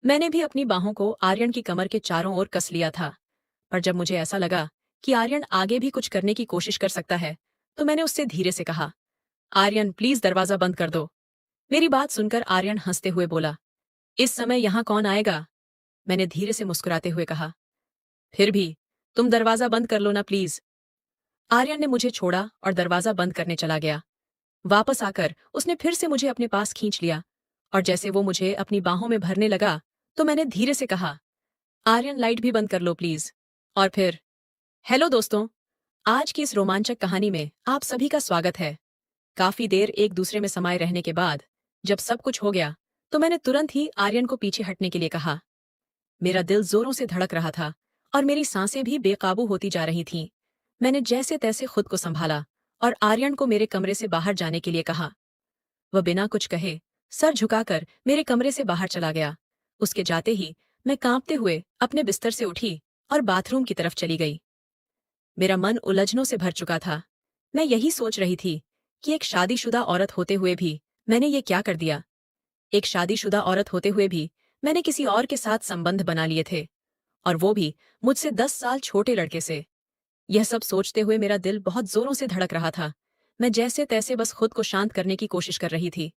मैंने भी अपनी बाहों को आर्यन की कमर के चारों ओर कस लिया था, पर जब मुझे ऐसा लगा कि आर्यन आगे भी कुछ करने की कोशिश कर सकता है, तो मैंने उससे धीरे से कहा, आर्यन प्लीज दरवाजा बंद कर दो। मेरी बात सुनकर आर्यन हंसते हुए बोला, इस समय यहाँ कौन आएगा? मैंने धीरे से मुस्कुराते हुए कहा, फिर भी तुम दरवाजा बंद कर लो ना प्लीज। आर्यन ने मुझे छोड़ा और दरवाजा बंद करने चला गया। वापस आकर उसने फिर से मुझे अपने पास खींच लिया, और जैसे वो मुझे अपनी बाहों में भरने लगा, तो मैंने धीरे से कहा, आर्यन लाइट भी बंद कर लो प्लीज। और फिर हेलो दोस्तों, आज की इस रोमांचक कहानी में आप सभी का स्वागत है। काफी देर एक दूसरे में समाये रहने के बाद जब सब कुछ हो गया, तो मैंने तुरंत ही आर्यन को पीछे हटने के लिए कहा। मेरा दिल जोरों से धड़क रहा था और मेरी सांसें भी बेकाबू होती जा रही थीं। मैंने जैसे तैसे खुद को संभाला और आर्यन को मेरे कमरे से बाहर जाने के लिए कहा। वह बिना कुछ कहे सर झुकाकर मेरे कमरे से बाहर चला गया। उसके जाते ही मैं कांपते हुए अपने बिस्तर से उठी और बाथरूम की तरफ चली गई। मेरा मन उलझनों से भर चुका था। मैं यही सोच रही थी कि एक शादीशुदा औरत होते हुए भी मैंने ये क्या कर दिया। एक शादीशुदा औरत होते हुए भी मैंने किसी और के साथ संबंध बना लिए थे, और वो भी मुझसे 10 साल छोटे लड़के से। यह सब सोचते हुए मेरा दिल बहुत जोरों से धड़क रहा था। मैं जैसे तैसे बस खुद को शांत करने की कोशिश कर रही थी।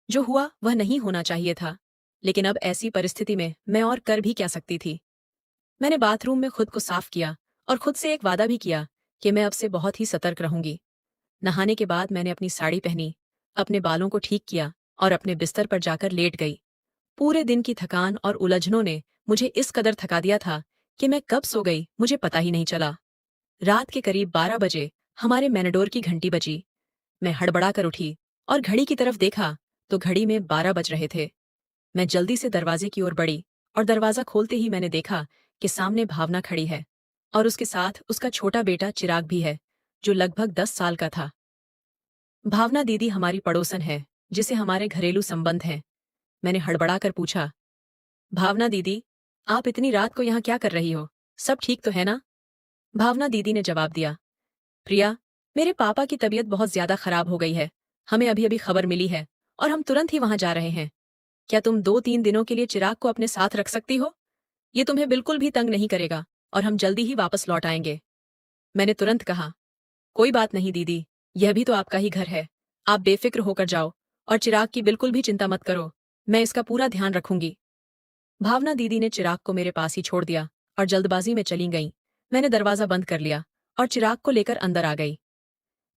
जो हुआ वह नहीं होना चाहिए था, लेकिन अब ऐसी परिस्थिति में मैं और कर भी क्या सकती थी। मैंने बाथरूम में खुद को साफ किया और खुद से एक वादा भी किया कि मैं अब से बहुत ही सतर्क रहूंगी। नहाने के बाद मैंने अपनी साड़ी पहनी, अपने बालों को ठीक किया और अपने बिस्तर पर जाकर लेट गई। पूरे दिन की थकान और उलझनों ने मुझे इस कदर थका दिया था कि मैं कब सो गई मुझे पता ही नहीं चला। रात के करीब 12 बजे हमारे मैनेडोर की घंटी बजी। मैं हड़बड़ा कर उठी और घड़ी की तरफ देखा, तो घड़ी में 12 बज रहे थे। मैं जल्दी से दरवाजे की ओर बढ़ी और दरवाजा खोलते ही मैंने देखा कि सामने भावना खड़ी है, और उसके साथ उसका छोटा बेटा चिराग भी है, जो लगभग 10 साल का था। भावना दीदी हमारी पड़ोसन है, जिसे हमारे घरेलू संबंध हैं। मैंने हड़बड़ाकर पूछा, भावना दीदी, आप इतनी रात को यहाँ क्या कर रही हो? सब ठीक तो है ना? भावना दीदी ने जवाब दिया, प्रिया, मेरे पापा की तबीयत बहुत ज्यादा खराब हो गई है। हमें अभी अभी खबर मिली है और हम तुरंत ही वहां जा रहे हैं। क्या तुम 2-3 दिनों के लिए चिराग को अपने साथ रख सकती हो? ये तुम्हें बिल्कुल भी तंग नहीं करेगा और हम जल्दी ही वापस लौट आएंगे। मैंने तुरंत कहा, कोई बात नहीं दीदी, यह भी तो आपका ही घर है। आप बेफिक्र होकर जाओ और चिराग की बिल्कुल भी चिंता मत करो। मैं इसका पूरा ध्यान रखूंगी। भावना दीदी ने चिराग को मेरे पास ही छोड़ दिया और जल्दबाजी में चली गईं। मैंने दरवाजा बंद कर लिया और चिराग को लेकर अंदर आ गई।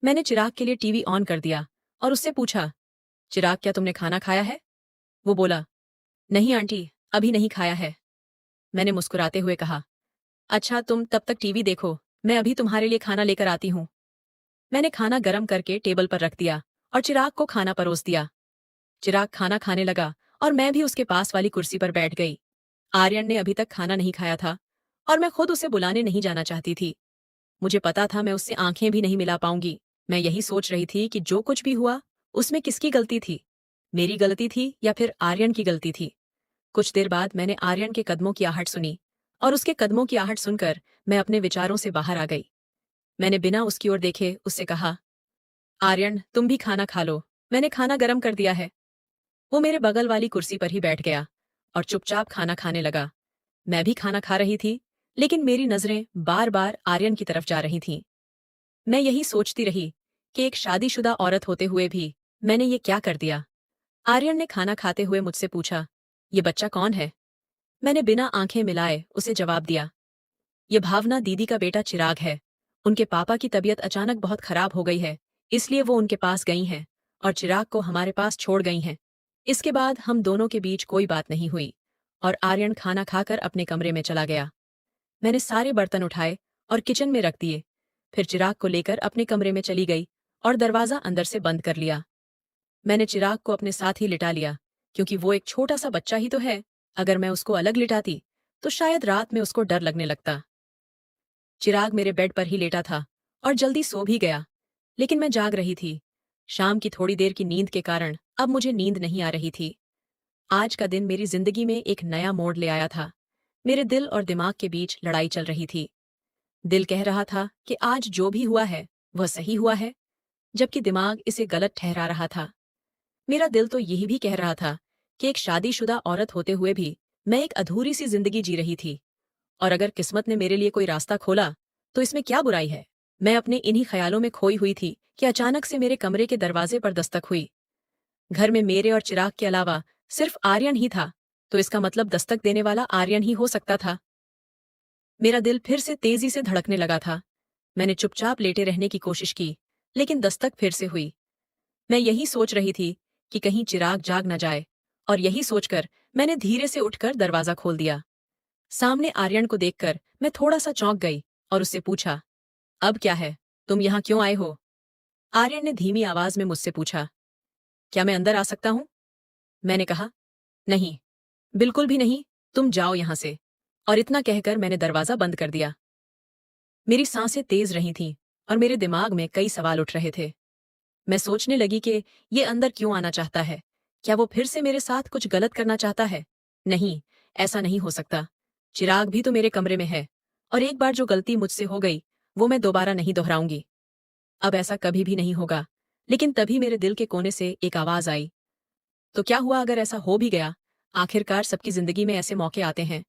मैंने चिराग के लिए टीवी ऑन कर दिया और उससे पूछा, चिराग क्या तुमने खाना खाया है? वो बोला, नहीं आंटी, अभी नहीं खाया है। मैंने मुस्कुराते हुए कहा, अच्छा तुम तब तक टीवी देखो, मैं अभी तुम्हारे लिए खाना लेकर आती हूँ। मैंने खाना गरम करके टेबल पर रख दिया और चिराग को खाना परोस दिया। चिराग खाना खाने लगा और मैं भी उसके पास वाली कुर्सी पर बैठ गई। आर्यन ने अभी तक खाना नहीं खाया था और मैं खुद उसे बुलाने नहीं जाना चाहती थी। मुझे पता था मैं उससे आंखें भी नहीं मिला पाऊंगी। मैं यही सोच रही थी कि जो कुछ भी हुआ उसमें किसकी गलती थी, मेरी गलती थी या फिर आर्यन की गलती थी। कुछ देर बाद मैंने आर्यन के कदमों की आहट सुनी, और उसके कदमों की आहट सुनकर मैं अपने विचारों से बाहर आ गई। मैंने बिना उसकी ओर देखे उससे कहा, आर्यन तुम भी खाना खा लो, मैंने खाना गर्म कर दिया है। वो मेरे बगल वाली कुर्सी पर ही बैठ गया और चुपचाप खाना खाने लगा। मैं भी खाना खा रही थी, लेकिन मेरी नजरें बार बार आर्यन की तरफ जा रही थीं। मैं यही सोचती रही कि एक शादीशुदा औरत होते हुए भी मैंने ये क्या कर दिया। आर्यन ने खाना खाते हुए मुझसे पूछा, ये बच्चा कौन है? मैंने बिना आंखें मिलाए उसे जवाब दिया, ये भावना दीदी का बेटा चिराग है। उनके पापा की तबीयत अचानक बहुत खराब हो गई है, इसलिए वो उनके पास गई हैं और चिराग को हमारे पास छोड़ गई हैं। इसके बाद हम दोनों के बीच कोई बात नहीं हुई और आर्यन खाना खाकर अपने कमरे में चला गया। मैंने सारे बर्तन उठाए और किचन में रख दिए, फिर चिराग को लेकर अपने कमरे में चली गई और दरवाजा अंदर से बंद कर लिया। मैंने चिराग को अपने साथ ही लिटा लिया, क्योंकि वो एक छोटा सा बच्चा ही तो है। अगर मैं उसको अलग लिटाती तो शायद रात में उसको डर लगने लगता। चिराग मेरे बेड पर ही लेटा था और जल्दी सो भी गया, लेकिन मैं जाग रही थी। शाम की थोड़ी देर की नींद के कारण अब मुझे नींद नहीं आ रही थी। आज का दिन मेरी जिंदगी में एक नया मोड़ ले आया था। मेरे दिल और दिमाग के बीच लड़ाई चल रही थी। दिल कह रहा था कि आज जो भी हुआ है वह सही हुआ है, जबकि दिमाग इसे गलत ठहरा रहा था। मेरा दिल तो यही भी कह रहा था कि एक शादीशुदा औरत होते हुए भी मैं एक अधूरी सी जिंदगी जी रही थी, और अगर किस्मत ने मेरे लिए कोई रास्ता खोला तो इसमें क्या बुराई है। मैं अपने इन्हीं ख्यालों में खोई हुई थी कि अचानक से मेरे कमरे के दरवाजे पर दस्तक हुई। घर में मेरे और चिराग के अलावा सिर्फ आर्यन ही था, तो इसका मतलब दस्तक देने वाला आर्यन ही हो सकता था। मेरा दिल फिर से तेजी से धड़कने लगा था। मैंने चुपचाप लेटे रहने की कोशिश की, लेकिन दस्तक फिर से हुई। मैं यही सोच रही थी कि कहीं चिराग जाग न जाए, और यही सोचकर मैंने धीरे से उठकर दरवाजा खोल दिया। सामने आर्यन को देखकर मैं थोड़ा सा चौंक गई और उससे पूछा, अब क्या है, तुम यहाँ क्यों आए हो? आर्यन ने धीमी आवाज में मुझसे पूछा, क्या मैं अंदर आ सकता हूँ? मैंने कहा, नहीं, बिल्कुल भी नहीं, तुम जाओ यहां से। और इतना कहकर मैंने दरवाजा बंद कर दिया। मेरी सांसें तेज रही थीं और मेरे दिमाग में कई सवाल उठ रहे थे। मैं सोचने लगी कि ये अंदर क्यों आना चाहता है? क्या वो फिर से मेरे साथ कुछ गलत करना चाहता है? नहीं, ऐसा नहीं हो सकता। चिराग भी तो मेरे कमरे में है, और एक बार जो गलती मुझसे हो गई वो मैं दोबारा नहीं दोहराऊंगी। अब ऐसा कभी भी नहीं होगा। लेकिन तभी मेरे दिल के कोने से एक आवाज आई, तो क्या हुआ अगर ऐसा हो भी गया? आखिरकार सबकी जिंदगी में ऐसे मौके आते हैं।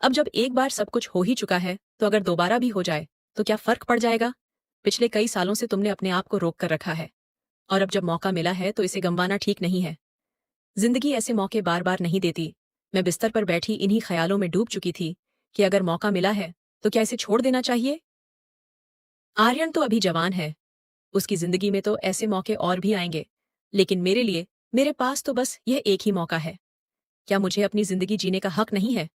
अब जब एक बार सब कुछ हो ही चुका है, तो अगर दोबारा भी हो जाए तो क्या फर्क पड़ जाएगा? पिछले कई सालों से तुमने अपने आप को रोक कर रखा है, और अब जब मौका मिला है तो इसे गंवाना ठीक नहीं है। जिंदगी ऐसे मौके बार बार नहीं देती। मैं बिस्तर पर बैठी इन्हीं ख्यालों में डूब चुकी थी कि अगर मौका मिला है तो क्या इसे छोड़ देना चाहिए? आर्यन तो अभी जवान है, उसकी जिंदगी में तो ऐसे मौके और भी आएंगे, लेकिन मेरे लिए, मेरे पास तो बस यह एक ही मौका है। क्या मुझे अपनी जिंदगी जीने का हक नहीं है?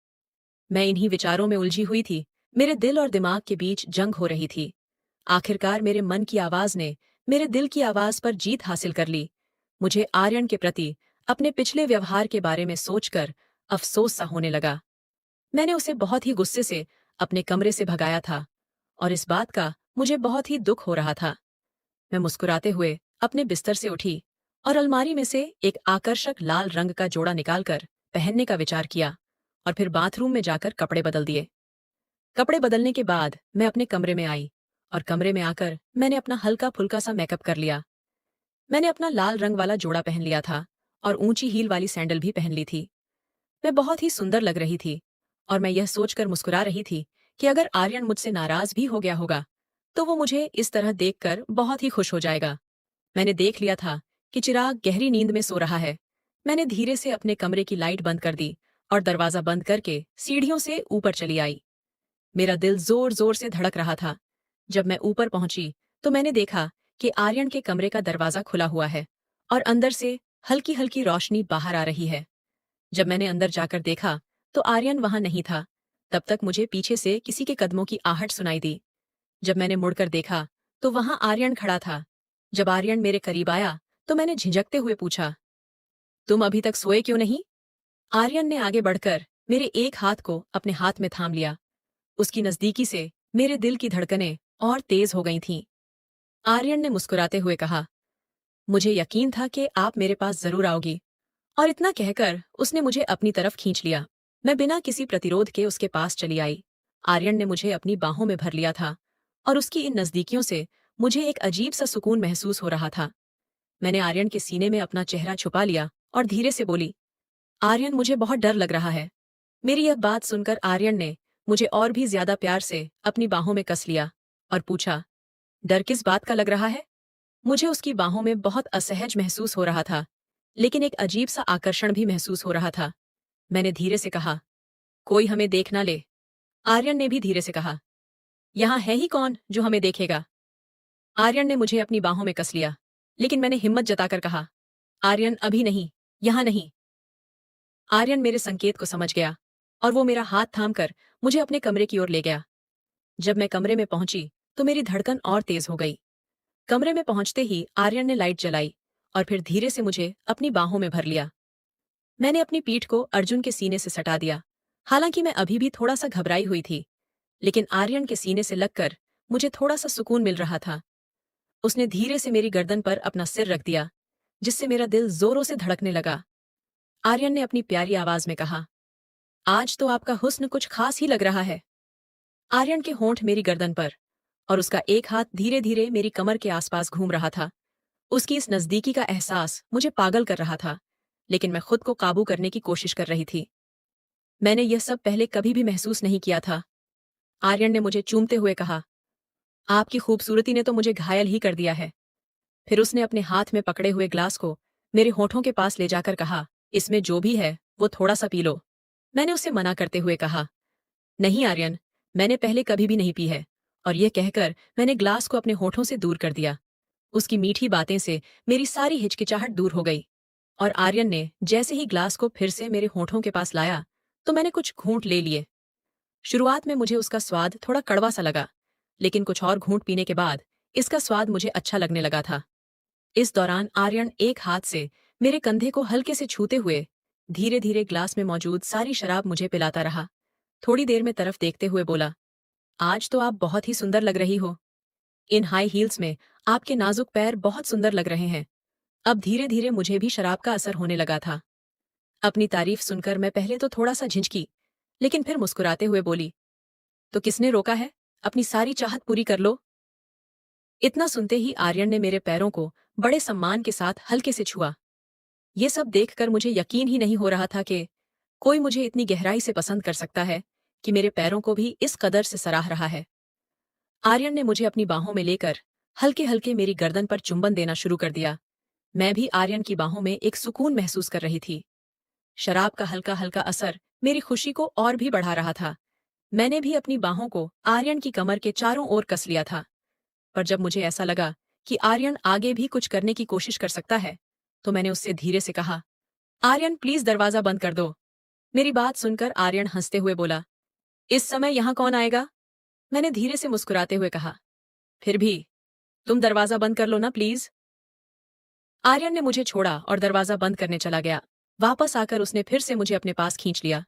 मैं इन्हीं विचारों में उलझी हुई थी। मेरे दिल और दिमाग के बीच जंग हो रही थी। आखिरकार मेरे मन की आवाज ने मेरे दिल की आवाज पर जीत हासिल कर ली। मुझे आर्यन के प्रति अपने पिछले व्यवहार के बारे में सोचकर अफसोस सा होने लगा। मैंने उसे बहुत ही गुस्से से अपने कमरे से भगाया था, और इस बात का मुझे बहुत ही दुख हो रहा था। मैं मुस्कुराते हुए अपने बिस्तर से उठी और अलमारी में से एक आकर्षक लाल रंग का जोड़ा निकालकर पहनने का विचार किया, और फिर बाथरूम में जाकर कपड़े बदल दिए। कपड़े बदलने के बाद मैं अपने कमरे में आई, और कमरे में आकर मैंने अपना हल्का फुल्का सा मेकअप कर लिया। मैंने अपना लाल रंग वाला जोड़ा पहन लिया था और ऊंची हील वाली सैंडल भी पहन ली थी। मैं बहुत ही सुंदर लग रही थी, और मैं यह सोचकर मुस्कुरा रही थी कि अगर आर्यन मुझसे नाराज भी हो गया होगा तो वो मुझे इस तरह देखकर बहुत ही खुश हो जाएगा। मैंने देख लिया था कि चिराग गहरी नींद में सो रहा है। मैंने धीरे से अपने कमरे की लाइट बंद कर दी और दरवाजा बंद करके सीढ़ियों से ऊपर चली आई। मेरा दिल जोर जोर से धड़क रहा था। जब मैं ऊपर पहुंची तो मैंने देखा कि आर्यन के कमरे का दरवाजा खुला हुआ है और अंदर से हल्की हल्की रोशनी बाहर आ रही है। जब मैंने अंदर जाकर देखा तो आर्यन वहां नहीं था। तब तक मुझे पीछे से किसी के कदमों की आहट सुनाई दी। जब मैंने मुड़कर देखा तो वहां आर्यन खड़ा था। जब आर्यन मेरे करीब आया तो मैंने झिझकते हुए पूछा, तुम अभी तक सोए क्यों नहीं? आर्यन ने आगे बढ़कर मेरे एक हाथ को अपने हाथ में थाम लिया। उसकी नजदीकी से मेरे दिल की धड़कनें और तेज हो गई थीं। आर्यन ने मुस्कुराते हुए कहा, मुझे यकीन था कि आप मेरे पास जरूर आओगी। और इतना कहकर उसने मुझे अपनी तरफ खींच लिया। मैं बिना किसी प्रतिरोध के उसके पास चली आई। आर्यन ने मुझे अपनी बाहों में भर लिया था, और उसकी इन नजदीकियों से मुझे एक अजीब सा सुकून महसूस हो रहा था। मैंने आर्यन के सीने में अपना चेहरा छुपा लिया और धीरे से बोली, आर्यन, मुझे बहुत डर लग रहा है। मेरी यह बात सुनकर आर्यन ने मुझे और भी ज्यादा प्यार से अपनी बाहों में कस लिया और पूछा, डर किस बात का लग रहा है? मुझे उसकी बाहों में बहुत असहज महसूस हो रहा था, लेकिन एक अजीब सा आकर्षण भी महसूस हो रहा था। मैंने धीरे से कहा, कोई हमें देख ना ले। आर्यन ने भी धीरे से कहा, यहाँ है ही कौन जो हमें देखेगा? आर्यन ने मुझे अपनी बाहों में कस लिया, लेकिन मैंने हिम्मत जताकर कहा, आर्यन, अभी नहीं, यहाँ नहीं। आर्यन मेरे संकेत को समझ गया और वो मेरा हाथ थामकर मुझे अपने कमरे की ओर ले गया। जब मैं कमरे में पहुंची तो मेरी धड़कन और तेज हो गई। कमरे में पहुंचते ही आर्यन ने लाइट जलाई और फिर धीरे से मुझे अपनी बाहों में भर लिया। मैंने अपनी पीठ को अर्जुन के सीने से सटा दिया। हालांकि मैं अभी भी थोड़ा सा घबराई हुई थी, लेकिन आर्यन के सीने से लगकर मुझे थोड़ा सा सुकून मिल रहा था। उसने धीरे से मेरी गर्दन पर अपना सिर रख दिया, जिससे मेरा दिल जोरों से धड़कने लगा। आर्यन ने अपनी प्यारी आवाज में कहा, आज तो आपका हुस्न कुछ खास ही लग रहा है। आर्यन के होंठ मेरी गर्दन पर, और उसका एक हाथ धीरे धीरे मेरी कमर के आसपास घूम रहा था। उसकी इस नजदीकी का एहसास मुझे पागल कर रहा था। लेकिन मैं खुद को काबू करने की कोशिश कर रही थी। मैंने यह सब पहले कभी भी महसूस नहीं किया था। आर्यन ने मुझे चूमते हुए कहा, आपकी खूबसूरती ने तो मुझे घायल ही कर दिया है। फिर उसने अपने हाथ में पकड़े हुए ग्लास को मेरे होठों के पास ले जाकर कहा, इसमें जो भी है वो थोड़ा सा पी लो। मैंने उसे मना करते हुए कहा, नहीं आर्यन, मैंने पहले कभी भी नहीं पी है। और यह कहकर मैंने ग्लास को अपने होठों से दूर कर दिया। उसकी मीठी बातें से मेरी सारी हिचकिचाहट दूर हो गई। और आर्यन ने जैसे ही ग्लास को फिर से मेरे होठों के पास लाया तो मैंने कुछ घूंट ले लिए। शुरुआत में मुझे उसका स्वाद थोड़ा कड़वा सा लगा, लेकिन कुछ और घूंट पीने के बाद इसका स्वाद मुझे अच्छा लगने लगा था। इस दौरान आर्यन एक हाथ से मेरे कंधे को हल्के से छूते हुए धीरे धीरे ग्लास में मौजूद सारी शराब मुझे पिलाता रहा। थोड़ी देर में तरफ देखते हुए बोला, आज तो आप बहुत ही सुंदर लग रही हो। इन हाई हील्स में आपके नाजुक पैर बहुत सुंदर लग रहे हैं। अब धीरे धीरे मुझे भी शराब का असर होने लगा था। अपनी तारीफ सुनकर मैं पहले तो थोड़ा सा झिझकी, लेकिन फिर मुस्कुराते हुए बोली, तो किसने रोका है, अपनी सारी चाहत पूरी कर लो। इतना सुनते ही आर्यन ने मेरे पैरों को बड़े सम्मान के साथ हल्के से छुआ। ये सब देखकर मुझे यकीन ही नहीं हो रहा था कि कोई मुझे इतनी गहराई से पसंद कर सकता है कि मेरे पैरों को भी इस कदर से सराह रहा है। आर्यन ने मुझे अपनी बाहों में लेकर हल्के हल्के मेरी गर्दन पर चुंबन देना शुरू कर दिया। मैं भी आर्यन की बाहों में एक सुकून महसूस कर रही थी। शराब का हल्का हल्का असर मेरी खुशी को और भी बढ़ा रहा था। मैंने भी अपनी बाहों को आर्यन की कमर के चारों ओर कस लिया था। पर जब मुझे ऐसा लगा कि आर्यन आगे भी कुछ करने की कोशिश कर सकता है, तो मैंने उससे धीरे से कहा, आर्यन प्लीज दरवाजा बंद कर दो। मेरी बात सुनकर आर्यन हंसते हुए बोला, इस समय यहाँ कौन आएगा? मैंने धीरे से मुस्कुराते हुए कहा, फिर भी तुम दरवाजा बंद कर लो ना प्लीज। आर्यन ने मुझे छोड़ा और दरवाजा बंद करने चला गया। वापस आकर उसने फिर से मुझे अपने पास खींच लिया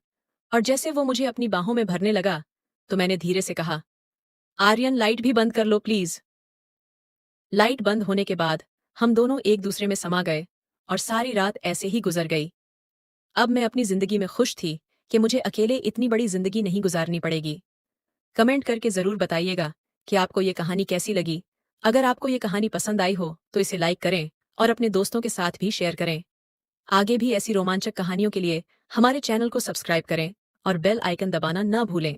और जैसे वो मुझे अपनी बाहों में भरने लगा तो मैंने धीरे से कहा, आर्यन लाइट भी बंद कर लो प्लीज। लाइट बंद होने के बाद हम दोनों एक दूसरे में समा गए और सारी रात ऐसे ही गुजर गई। अब मैं अपनी जिंदगी में खुश थी कि मुझे अकेले इतनी बड़ी जिंदगी नहीं गुजारनी पड़ेगी। कमेंट करके जरूर बताइएगा कि आपको ये कहानी कैसी लगी। अगर आपको ये कहानी पसंद आई हो तो इसे लाइक करें और अपने दोस्तों के साथ भी शेयर करें। आगे भी ऐसी रोमांचक कहानियों के लिए हमारे चैनल को सब्सक्राइब करें और बेल आइकन दबाना न भूलें।